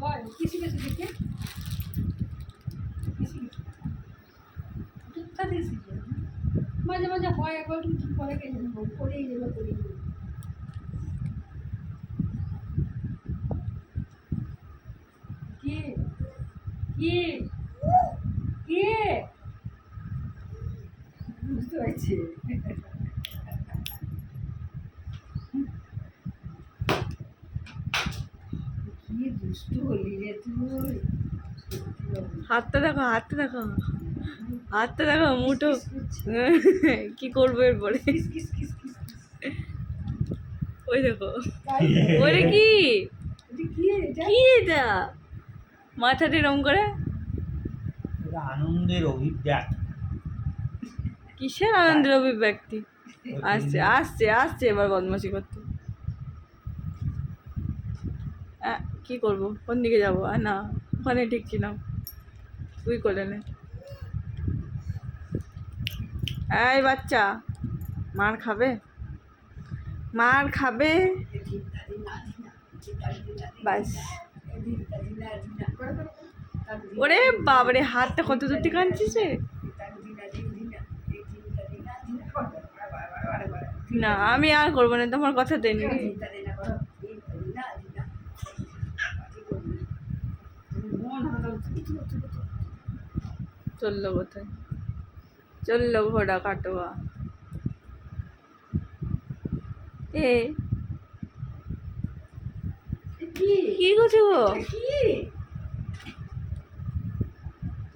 হয় কিছু কিছু দিকে মাঝে মাঝে হয় একবার কি করে কে জানবো করেই যাবে করেই যাবে কি কি কি বুঝতে পারছি কি দুষ্টু হলি রে তুই হাতটা দেখো হাতটা দেখো হাতটা দেখো মুঠো কি করবো এরপরে ওই দেখো ওরে কি কি এটা মাথাটা এরম করে আনন্দের অভিব্যক্তি। কিসের আনন্দের অভিব্যক্তি আসছে আসছে আসছে এবার বদমাশি করতে কি করবো কোন দিকে যাবো না ওখানে ঠিক ছিলাম তুই করে নে এই বাচ্চা মার খাবে মার খাবে বাস ওরে বাবারে হাতটা কত দূর থেকে আনছিস রে না আমি আর করবো না তোমার কথা দেয়নি চললো কোথায় চললো ঘোড়া কাটোয়া এ কি করছো গো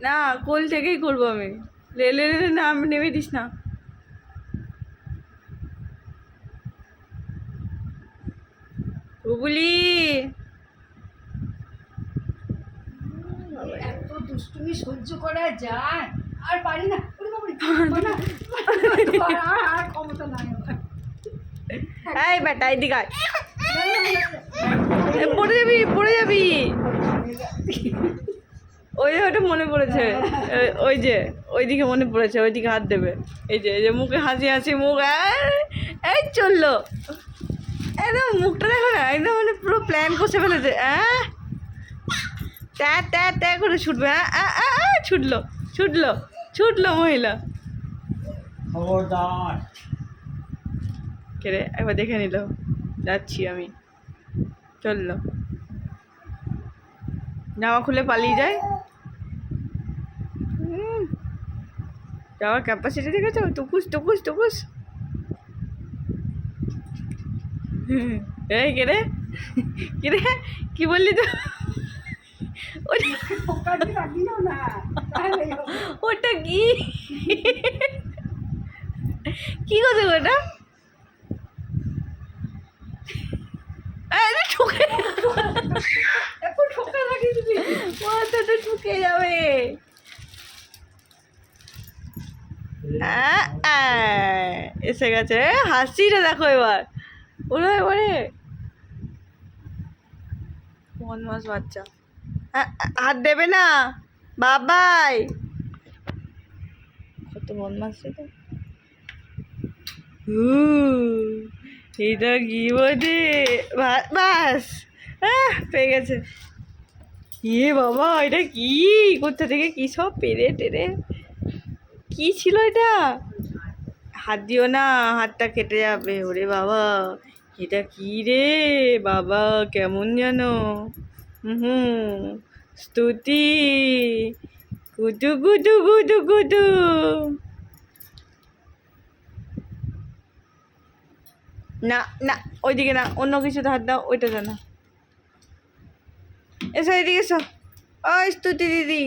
না কোল থেকেই করবো আমি লে না আমি নেমে দিস না বুবুলি এত দুষ্টুমি সহ্য করা যায় আর পারি না আর ক্ষমতা নাই এই বেটা এদিকে আয় পড়ে যাবি ওই ওটা মনে পড়েছে ওই যে ওইদিকে মনে পড়েছে ওইদিকে হাত দেবে এই যে মুখে হাসি মুখ এই চললো একদম মুখটা দেখো না একদম মানে পুরো প্ল্যান করছে ফেলেছে ট্যা করে ছুটবে ছুটলো মহিলা খবরদার কে রে একবার দেখে নিল যাচ্ছি আমি চললো জামা খুলে পালিয়ে যায় যাওয়ার ক্যাপাসিটি দেখেছো টুকুস এই কে রে কি বললি তো ওটা কি করছে ওটা মাথাটা ঠুকে যাবে এসে গেছে হাসিটা দেখো এবার ওরা এবারে বদমাস বাচ্চা হাত দেবে না বাবাই কত বদমাস তো এইটা কি বোঝে বাস পেয়ে গেছে বাবা এটা কি কোথা থেকে কি সব পেরে টেরে কি ছিল এটা হাত দিও না হাতটা কেটে যাবে ওরে বাবা এটা কি রে বাবা কেমন জানো স্তুতি কুটু না ওইদিকে না অন্য কিছুতে হাত দাও ওইটা জানা এসো এদিকে এসো ও স্তুতি দিদি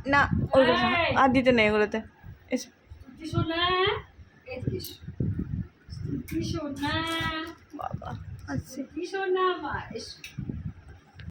না ওইগুলো আর দিতে নেই এগুলোতে এসো বাবা আচ্ছা